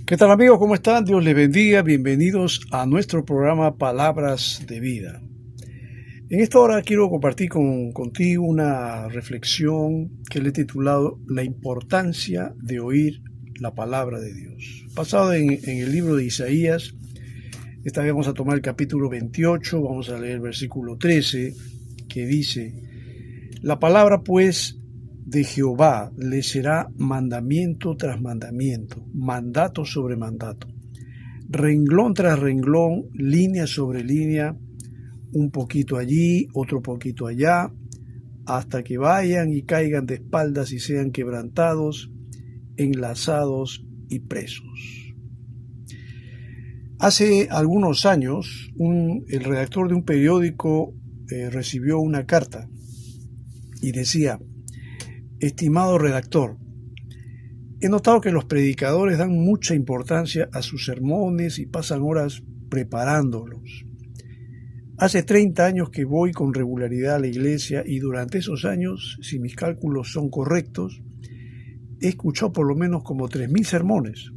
¿Qué tal amigos? ¿Cómo están? Dios les bendiga. Bienvenidos a nuestro programa Palabras de Vida. En esta hora quiero compartir contigo una reflexión que le he titulado La importancia de oír la palabra de Dios. Basado en el libro de Isaías, esta vez vamos a tomar el capítulo 28, vamos a leer el versículo 13, que dice: La palabra pues de Jehová le será mandamiento tras mandamiento, mandato sobre mandato, renglón tras renglón, línea sobre línea, un poquito allí, otro poquito allá, hasta que vayan y caigan de espaldas y sean quebrantados, enlazados y presos. Hace algunos años, el redactor de un periódico recibió una carta y decía: Estimado redactor, he notado que los predicadores dan mucha importancia a sus sermones y pasan horas preparándolos. Hace 30 años que voy con regularidad a la iglesia y durante esos años, si mis cálculos son correctos, he escuchado por lo menos como 3.000 sermones.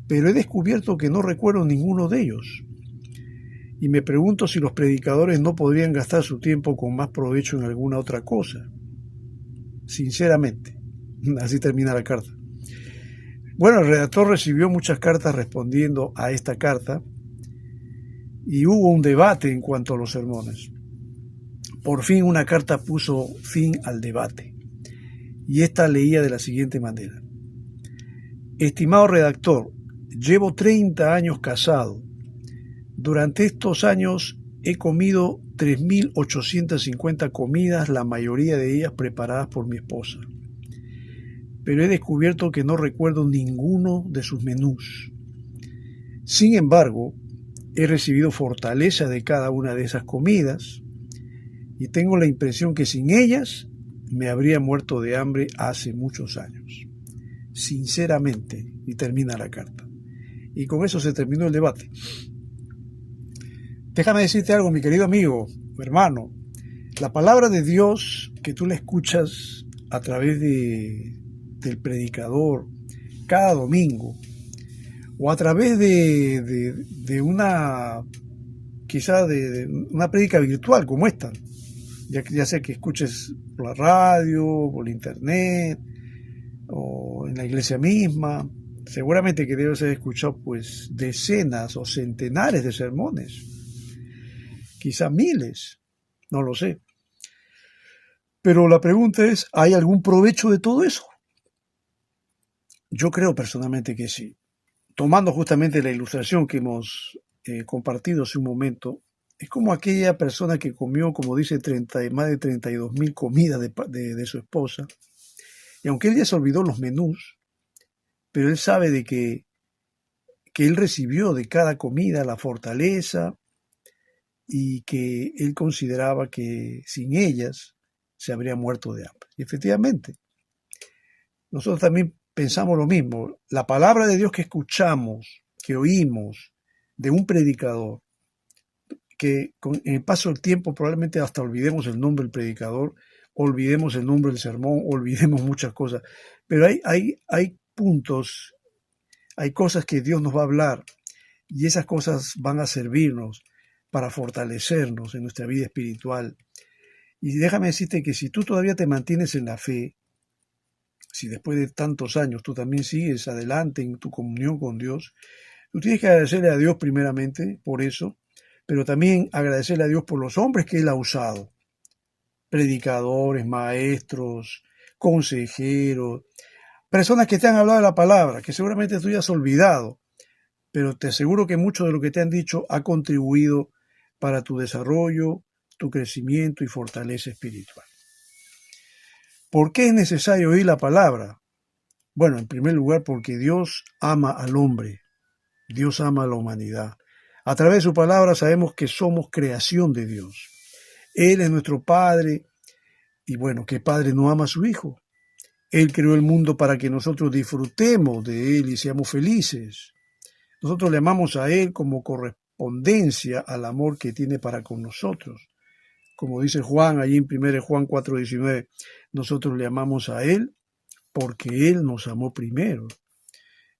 Pero he descubierto que no recuerdo ninguno de ellos. Y me pregunto si los predicadores no podrían gastar su tiempo con más provecho en alguna otra cosa. Sinceramente. Así termina la carta. Bueno, el redactor recibió muchas cartas respondiendo a esta carta y hubo un debate en cuanto a los sermones. Por fin una carta puso fin al debate y esta leía de la siguiente manera: Estimado redactor, llevo 30 años casado. Durante estos años he comido 3.850 comidas, la mayoría de ellas preparadas por mi esposa. Pero he descubierto que no recuerdo ninguno de sus menús. Sin embargo, he recibido fortaleza de cada una de esas comidas y tengo la impresión que sin ellas me habría muerto de hambre hace muchos años. Sinceramente, y termina la carta. Y con eso se terminó el debate. Déjame decirte algo, mi querido amigo, hermano. La palabra de Dios que tú la escuchas a través del predicador cada domingo, o a través de una, quizá de una prédica virtual como esta, ya sea que escuches por la radio, por la internet, o en la iglesia misma, seguramente que debes haber escuchado pues decenas o centenares de sermones, quizá miles, no lo sé. Pero la pregunta es, ¿hay algún provecho de todo eso? Yo creo personalmente que sí. Tomando justamente la ilustración que hemos compartido hace un momento, es como aquella persona que comió, como dice, más de 32.000 comidas de su esposa, y aunque él ya se olvidó los menús, pero él sabe de que él recibió de cada comida la fortaleza y que él consideraba que sin ellas se habría muerto de hambre. Y efectivamente, nosotros también pensamos lo mismo. La palabra de Dios que escuchamos, que oímos de un predicador, que con el paso del tiempo probablemente hasta olvidemos el nombre del predicador, olvidemos el nombre del sermón, olvidemos muchas cosas, pero hay puntos, hay cosas que Dios nos va a hablar y esas cosas van a servirnos para fortalecernos en nuestra vida espiritual. Y déjame decirte que si tú todavía te mantienes en la fe, si después de tantos años tú también sigues adelante en tu comunión con Dios, tú tienes que agradecerle a Dios primeramente por eso, pero también agradecerle a Dios por los hombres que Él ha usado, predicadores, maestros, consejeros, personas que te han hablado de la palabra, que seguramente tú ya has olvidado, pero te aseguro que mucho de lo que te han dicho ha contribuido para tu desarrollo, tu crecimiento y fortaleza espiritual. ¿Por qué es necesario oír la palabra? Bueno, en primer lugar, porque Dios ama al hombre, Dios ama a la humanidad. A través de su palabra sabemos que somos creación de Dios. Él es nuestro Padre, y bueno, ¿qué padre no ama a su Hijo? Él creó el mundo para que nosotros disfrutemos de Él y seamos felices. Nosotros le amamos a Él como correspondencia al amor que tiene para con nosotros. Como dice Juan, allí en 1 Juan 4:19, nosotros le amamos a Él porque Él nos amó primero.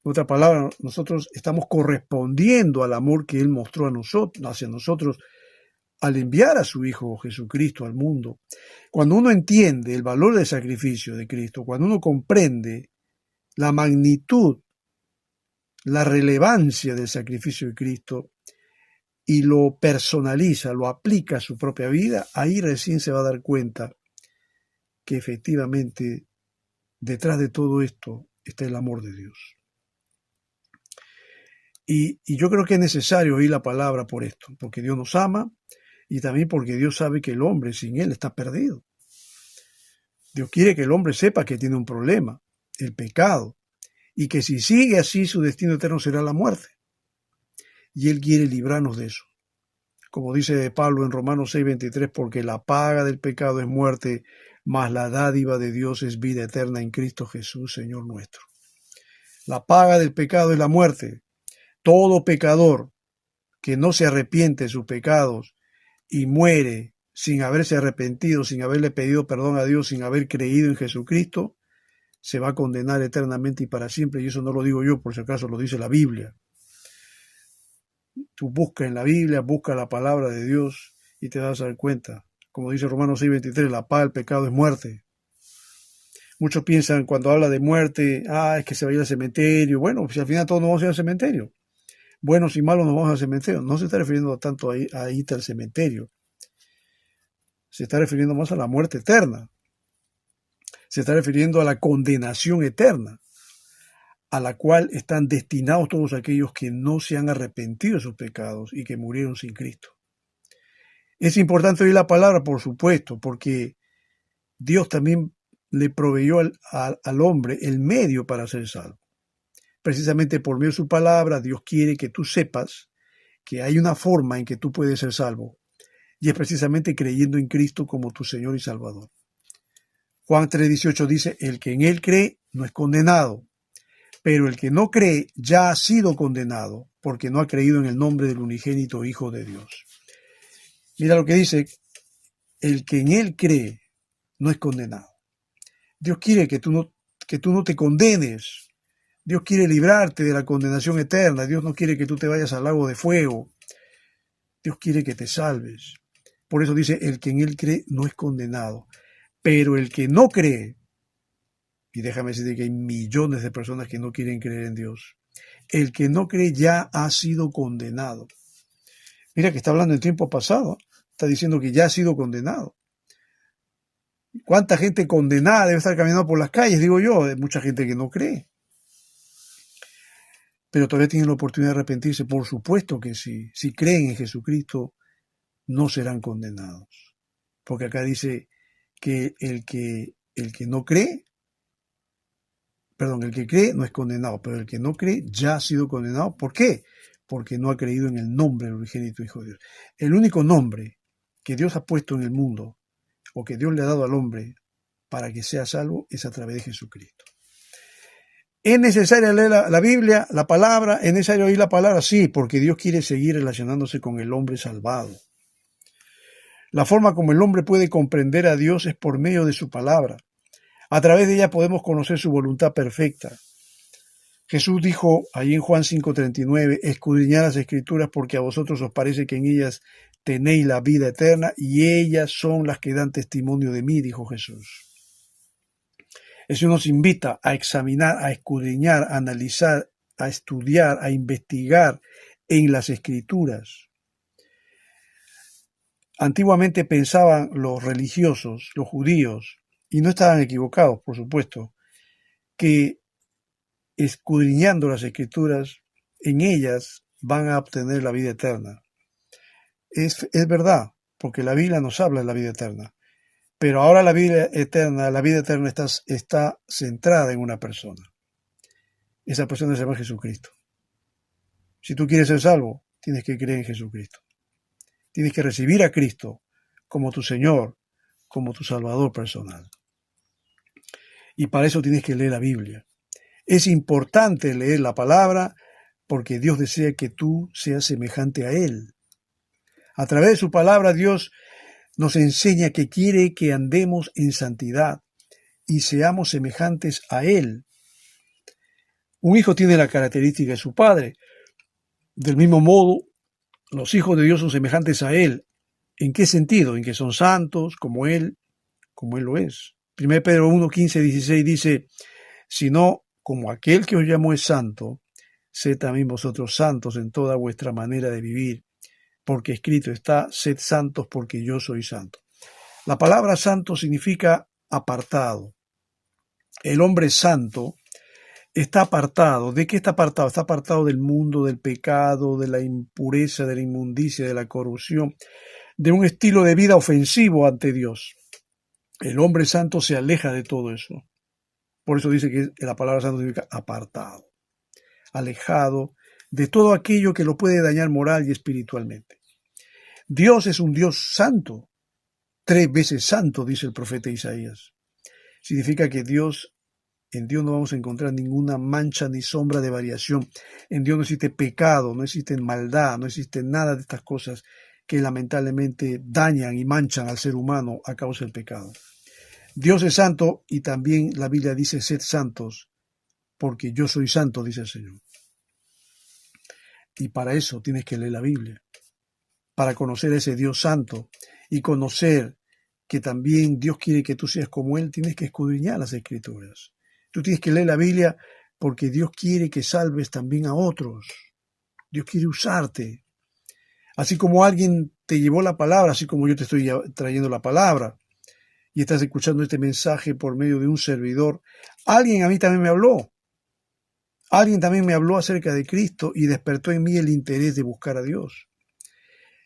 En otras palabras, nosotros estamos correspondiendo al amor que Él mostró a nosotros, hacia nosotros al enviar a su Hijo Jesucristo al mundo. Cuando uno entiende el valor del sacrificio de Cristo, cuando uno comprende la magnitud, la relevancia del sacrificio de Cristo y lo personaliza, lo aplica a su propia vida, ahí recién se va a dar cuenta que efectivamente detrás de todo esto está el amor de Dios. Y yo creo que es necesario oír la palabra por esto, porque Dios nos ama y también porque Dios sabe que el hombre sin Él está perdido. Dios quiere que el hombre sepa que tiene un problema, el pecado, y que si sigue así su destino eterno será la muerte. Y Él quiere librarnos de eso. Como dice Pablo en Romanos 6:23, porque la paga del pecado es muerte, mas la dádiva de Dios es vida eterna en Cristo Jesús, Señor nuestro. La paga del pecado es la muerte. Todo pecador que no se arrepiente de sus pecados y muere sin haberse arrepentido, sin haberle pedido perdón a Dios, sin haber creído en Jesucristo, se va a condenar eternamente y para siempre. Y eso no lo digo yo, por si acaso lo dice la Biblia. Tú busca en la Biblia, busca la palabra de Dios y te vas a dar cuenta. Como dice Romanos 6:23, la paga del pecado es muerte. Muchos piensan cuando habla de muerte, es que se va a ir al cementerio. Bueno, pues al final todos nos vamos a ir al cementerio. Buenos y malos nos vamos al cementerio. No se está refiriendo tanto a irte al cementerio. Se está refiriendo más a la muerte eterna. Se está refiriendo a la condenación eterna, a la cual están destinados todos aquellos que no se han arrepentido de sus pecados y que murieron sin Cristo. Es importante oír la palabra, por supuesto, porque Dios también le proveyó al hombre el medio para ser salvo. Precisamente por medio de su palabra, Dios quiere que tú sepas que hay una forma en que tú puedes ser salvo, y es precisamente creyendo en Cristo como tu Señor y Salvador. Juan 3:18 dice, el que en Él cree no es condenado, pero el que no cree ya ha sido condenado, porque no ha creído en el nombre del unigénito Hijo de Dios. Mira lo que dice, el que en Él cree no es condenado. Dios quiere que tú no te condenes. Dios quiere librarte de la condenación eterna. Dios no quiere que tú te vayas al lago de fuego. Dios quiere que te salves. Por eso dice, el que en Él cree no es condenado. Pero el que no cree, y déjame decirte que hay millones de personas que no quieren creer en Dios, el que no cree ya ha sido condenado. Mira que está hablando en tiempo pasado. Está diciendo que ya ha sido condenado. ¿Cuánta gente condenada debe estar caminando por las calles? Digo yo, hay mucha gente que no cree. Pero todavía tienen la oportunidad de arrepentirse. Por supuesto que sí. Si creen en Jesucristo, no serán condenados. Porque acá dice que el que no cree, el que cree no es condenado, pero el que no cree ya ha sido condenado. ¿Por qué? Porque no ha creído en el nombre del unigénito Hijo de Dios. El único nombre que Dios ha puesto en el mundo, o que Dios le ha dado al hombre para que sea salvo, es a través de Jesucristo. ¿Es necesario leer la Biblia, la palabra? ¿Es necesario oír la palabra? Sí, porque Dios quiere seguir relacionándose con el hombre salvado. La forma como el hombre puede comprender a Dios es por medio de su palabra. A través de ella podemos conocer su voluntad perfecta. Jesús dijo ahí en Juan 5:39, escudriñad las Escrituras porque a vosotros os parece que en ellas tenéis la vida eterna y ellas son las que dan testimonio de mí, dijo Jesús. Eso nos invita a examinar, a escudriñar, a analizar, a estudiar, a investigar en las Escrituras. Antiguamente pensaban los religiosos, los judíos, y no estaban equivocados, por supuesto, que escudriñando las Escrituras, en ellas van a obtener la vida eterna. Es verdad, porque la Biblia nos habla de la vida eterna. Pero ahora la vida eterna está centrada en una persona. Esa persona se llama Jesucristo. Si tú quieres ser salvo, tienes que creer en Jesucristo. Tienes que recibir a Cristo como tu Señor, como tu Salvador personal. Y para eso tienes que leer la Biblia. Es importante leer la palabra porque Dios desea que tú seas semejante a Él. A través de su palabra, Dios nos enseña que quiere que andemos en santidad y seamos semejantes a Él. Un hijo tiene la característica de su padre. Del mismo modo, los hijos de Dios son semejantes a Él. ¿En qué sentido? En que son santos, como Él lo es. 1 Pedro 1, 15, 16 dice, sino como aquel que os llamó es santo, sed también vosotros santos en toda vuestra manera de vivir, porque escrito está, sed santos porque yo soy santo. La palabra santo significa apartado. El hombre santo está apartado. ¿De qué está apartado? Está apartado del mundo, del pecado, de la impureza, de la inmundicia, de la corrupción, de un estilo de vida ofensivo ante Dios. El hombre santo se aleja de todo eso. Por eso dice que la palabra santo significa apartado, alejado de todo aquello que lo puede dañar moral y espiritualmente. Dios es un Dios santo, 3 veces santo, dice el profeta Isaías. Significa que en Dios no vamos a encontrar ninguna mancha ni sombra de variación. En Dios no existe pecado, no existe maldad, no existe nada de estas cosas que lamentablemente dañan y manchan al ser humano a causa del pecado. Dios es santo y también la Biblia dice, sed santos, porque yo soy santo, dice el Señor. Y para eso tienes que leer la Biblia, para conocer a ese Dios santo y conocer que también Dios quiere que tú seas como Él, tienes que escudriñar las Escrituras. Tú tienes que leer la Biblia porque Dios quiere que salves también a otros. Dios quiere usarte. Así como alguien te llevó la palabra, así como yo te estoy trayendo la palabra, y estás escuchando este mensaje por medio de un servidor, alguien a mí también me habló. Alguien también me habló acerca de Cristo y despertó en mí el interés de buscar a Dios.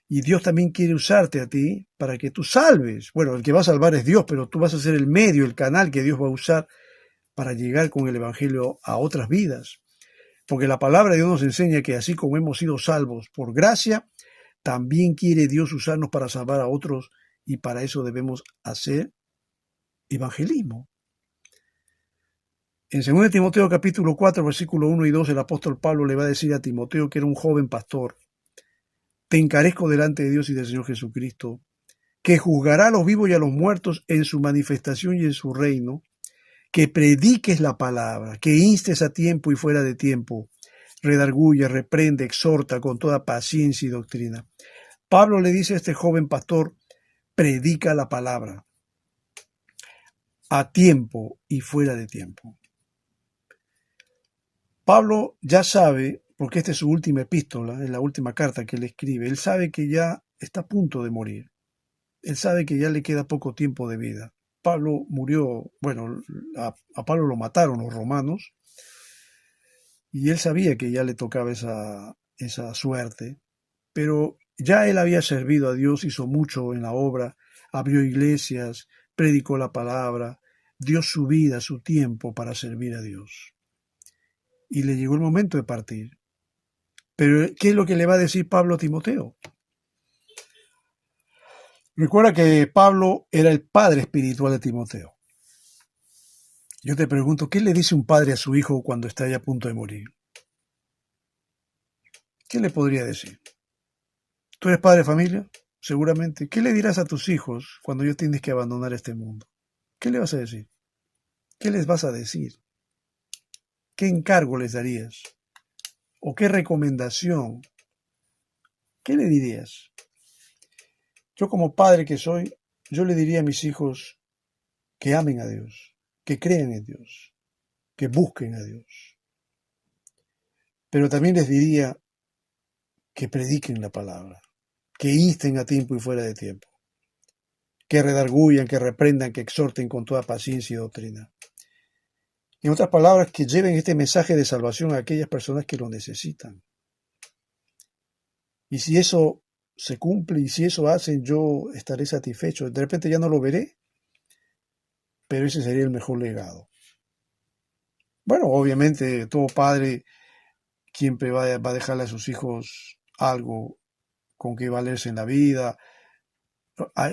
Y Dios también quiere usarte a ti para que tú salves. Bueno, el que va a salvar es Dios, pero tú vas a ser el medio, el canal que Dios va a usar para llegar con el Evangelio a otras vidas. Porque la palabra de Dios nos enseña que así como hemos sido salvos por gracia, también quiere Dios usarnos para salvar a otros y para eso debemos hacer evangelismo. En 2 Timoteo capítulo 4, versículo 1 y 2, el apóstol Pablo le va a decir a Timoteo, que era un joven pastor, te encarezco delante de Dios y del Señor Jesucristo, que juzgará a los vivos y a los muertos en su manifestación y en su reino, que prediques la palabra, que instes a tiempo y fuera de tiempo, redarguye, reprende, exhorta con toda paciencia y doctrina. Pablo le dice a este joven pastor, predica la palabra, a tiempo y fuera de tiempo. Pablo ya sabe, porque esta es su última epístola, es la última carta que él escribe, él sabe que ya está a punto de morir. Él sabe que ya le queda poco tiempo de vida. Pablo murió, bueno, a Pablo lo mataron los romanos, y él sabía que ya le tocaba esa suerte, pero ya él había servido a Dios, hizo mucho en la obra, abrió iglesias, predicó la palabra, dio su vida, su tiempo para servir a Dios. Y le llegó el momento de partir. Pero, ¿qué es lo que le va a decir Pablo a Timoteo? Recuerda que Pablo era el padre espiritual de Timoteo. Yo te pregunto, ¿qué le dice un padre a su hijo cuando está ya a punto de morir? ¿Qué le podría decir? ¿Tú eres padre de familia? Seguramente. ¿Qué le dirás a tus hijos cuando ya tienes que abandonar este mundo? ¿Qué le vas a decir? ¿Qué les vas a decir? ¿Qué encargo les darías? ¿O qué recomendación? ¿Qué le dirías? Yo como padre que soy, yo le diría a mis hijos que amen a Dios, que crean en Dios, que busquen a Dios. Pero también les diría que prediquen la palabra, que insten a tiempo y fuera de tiempo, que redarguyan, que reprendan, que exhorten con toda paciencia y doctrina. En otras palabras, que lleven este mensaje de salvación a aquellas personas que lo necesitan. Y si eso se cumple y si eso hacen, yo estaré satisfecho. De repente ya no lo veré, pero ese sería el mejor legado. Bueno, obviamente todo padre siempre va a dejarle a sus hijos algo con que valerse en la vida.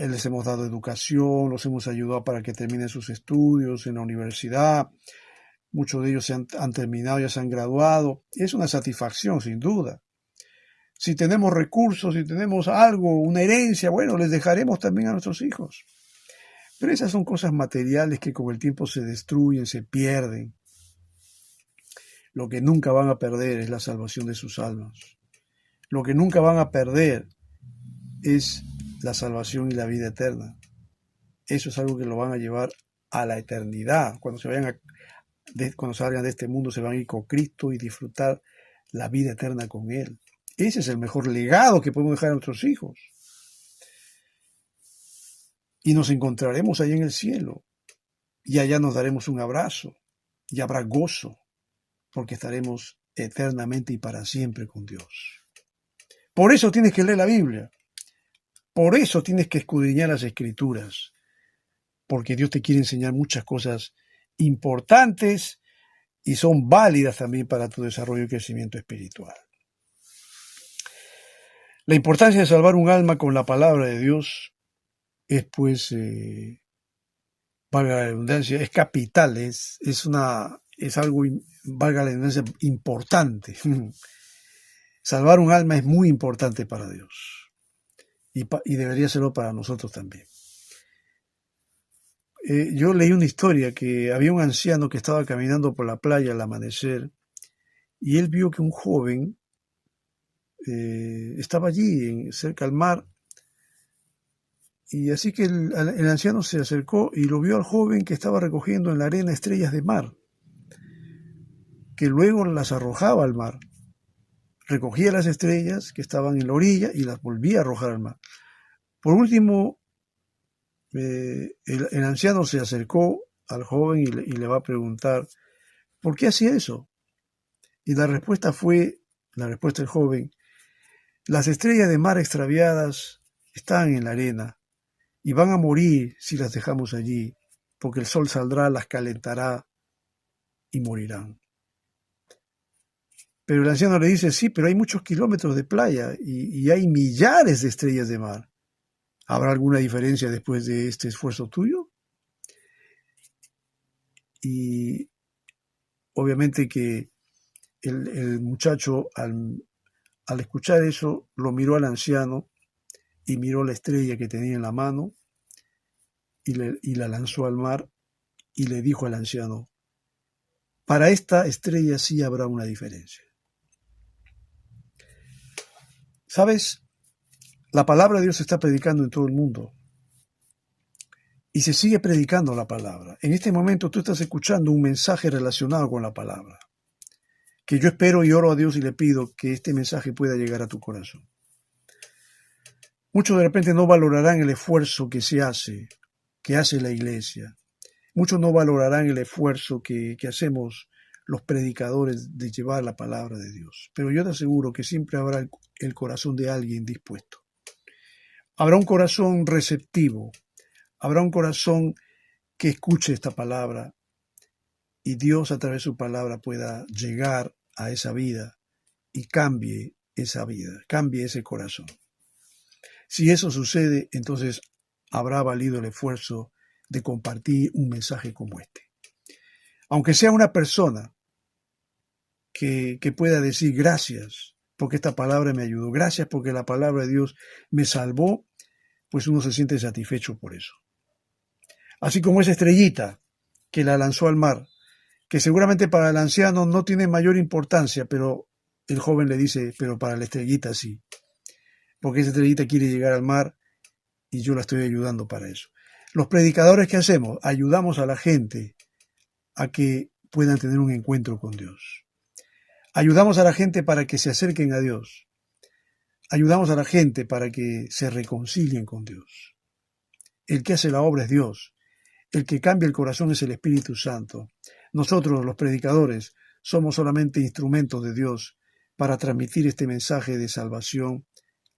Les hemos dado educación, los hemos ayudado para que terminen sus estudios en la universidad. Muchos de ellos han terminado, ya se han graduado. Y es una satisfacción, sin duda. Si tenemos recursos, si tenemos algo, una herencia, bueno, les dejaremos también a nuestros hijos. Pero esas son cosas materiales que con el tiempo se destruyen, se pierden. lo que nunca van a perder es la salvación de sus almas. Lo que nunca van a perder es la salvación y la vida eterna. Eso es algo que lo van a llevar a la eternidad. Cuando salgan de este mundo, se van a ir con Cristo y disfrutar la vida eterna con Él. Ese es el mejor legado que podemos dejar a nuestros hijos. Y nos encontraremos allá en el cielo. Y allá nos daremos un abrazo. Y habrá gozo, porque estaremos eternamente y para siempre con Dios. Por eso tienes que leer la Biblia. Por eso tienes que escudriñar las Escrituras. Porque Dios te quiere enseñar muchas cosas importantes y son válidas también para tu desarrollo y crecimiento espiritual. La importancia de salvar un alma con la palabra de Dios es, pues, valga la redundancia, es capital, es algo, valga la redundancia, importante. Salvar un alma es muy importante para Dios y debería serlo para nosotros también. Yo leí una historia que había un anciano que estaba caminando por la playa al amanecer y él vio que un joven estaba allí cerca al mar, y así que el anciano se acercó y lo vio al joven que estaba recogiendo en la arena estrellas de mar, que luego las arrojaba al mar. Recogía las estrellas que estaban en la orilla y las volvía a arrojar al mar. Por último, el anciano se acercó al joven y le va a preguntar, ¿por qué hacía eso? Y la respuesta del joven, las estrellas de mar extraviadas están en la arena y van a morir si las dejamos allí, porque el sol saldrá, las calentará y morirán. Pero el anciano le dice, sí, pero hay muchos kilómetros de playa y hay millares de estrellas de mar. ¿Habrá alguna diferencia después de este esfuerzo tuyo? Y obviamente que el muchacho, al escuchar eso, lo miró al anciano y miró la estrella que tenía en la mano y la lanzó al mar y le dijo al anciano, para esta estrella sí habrá una diferencia. ¿Sabes? La palabra de Dios se está predicando en todo el mundo y se sigue predicando la palabra. En este momento tú estás escuchando un mensaje relacionado con la palabra, que yo espero y oro a Dios y le pido que este mensaje pueda llegar a tu corazón. Muchos de repente no valorarán el esfuerzo que hace la iglesia. Muchos no valorarán el esfuerzo que hacemos los predicadores de llevar la palabra de Dios. Pero yo te aseguro que siempre habrá el corazón de alguien dispuesto. Habrá un corazón receptivo. Habrá un corazón que escuche esta palabra y Dios a través de su palabra pueda llegar a esa vida y cambie esa vida, cambie ese corazón. Si eso sucede, entonces habrá valido el esfuerzo de compartir un mensaje como este. Aunque sea una persona que pueda decir gracias porque esta palabra me ayudó, gracias porque la palabra de Dios me salvó, pues uno se siente satisfecho por eso. Así como esa estrellita que la lanzó al mar, que seguramente para el anciano no tiene mayor importancia, pero el joven le dice, pero para la estrellita sí, porque esa estrellita quiere llegar al mar y yo la estoy ayudando para eso. Los predicadores, ¿qué hacemos? Ayudamos a la gente a que puedan tener un encuentro con Dios. Ayudamos a la gente para que se acerquen a Dios. Ayudamos a la gente para que se reconcilien con Dios. El que hace la obra es Dios. El que cambia el corazón es el Espíritu Santo. Nosotros, los predicadores, somos solamente instrumentos de Dios para transmitir este mensaje de salvación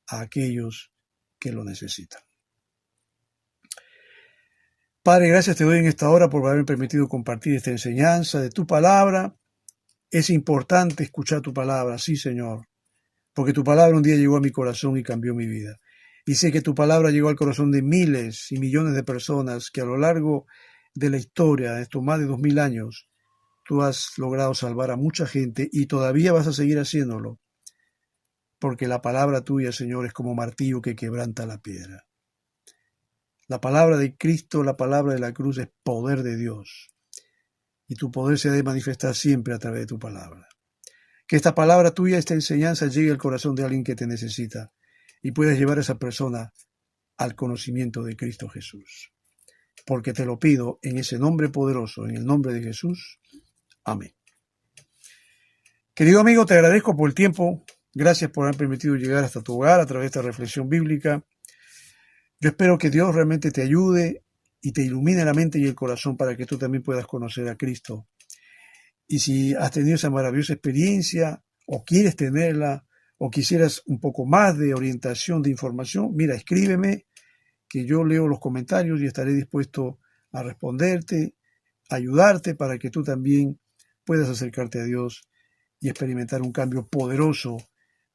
a aquellos que lo necesitan. Padre, gracias te doy en esta hora por haberme permitido compartir esta enseñanza de tu palabra. Es importante escuchar tu palabra, sí, Señor, porque tu palabra un día llegó a mi corazón y cambió mi vida. Y sé que tu palabra llegó al corazón de miles y millones de personas que a lo largo de la historia, de estos más de 2000 años, tú has logrado salvar a mucha gente y todavía vas a seguir haciéndolo, porque la palabra tuya, Señor, es como martillo que quebranta la piedra. La palabra de Cristo, la palabra de la cruz es poder de Dios. Y tu poder se ha de manifestar siempre a través de tu palabra. Que esta palabra tuya, esta enseñanza llegue al corazón de alguien que te necesita y puedas llevar a esa persona al conocimiento de Cristo Jesús. Porque te lo pido en ese nombre poderoso, en el nombre de Jesús. Amén. Querido amigo, te agradezco por el tiempo. Gracias por haber permitido llegar hasta tu hogar a través de esta reflexión bíblica. Yo espero que Dios realmente te ayude y te ilumine la mente y el corazón para que tú también puedas conocer a Cristo. Y si has tenido esa maravillosa experiencia o quieres tenerla o quisieras un poco más de orientación, de información, mira, escríbeme, que yo leo los comentarios y estaré dispuesto a responderte, a ayudarte para que tú también puedas acercarte a Dios y experimentar un cambio poderoso,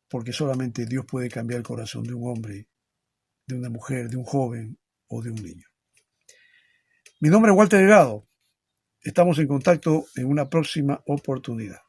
porque solamente Dios puede cambiar el corazón de un hombre, de una mujer, de un joven o de un niño. Mi nombre es Walter Delgado. Estamos en contacto en una próxima oportunidad.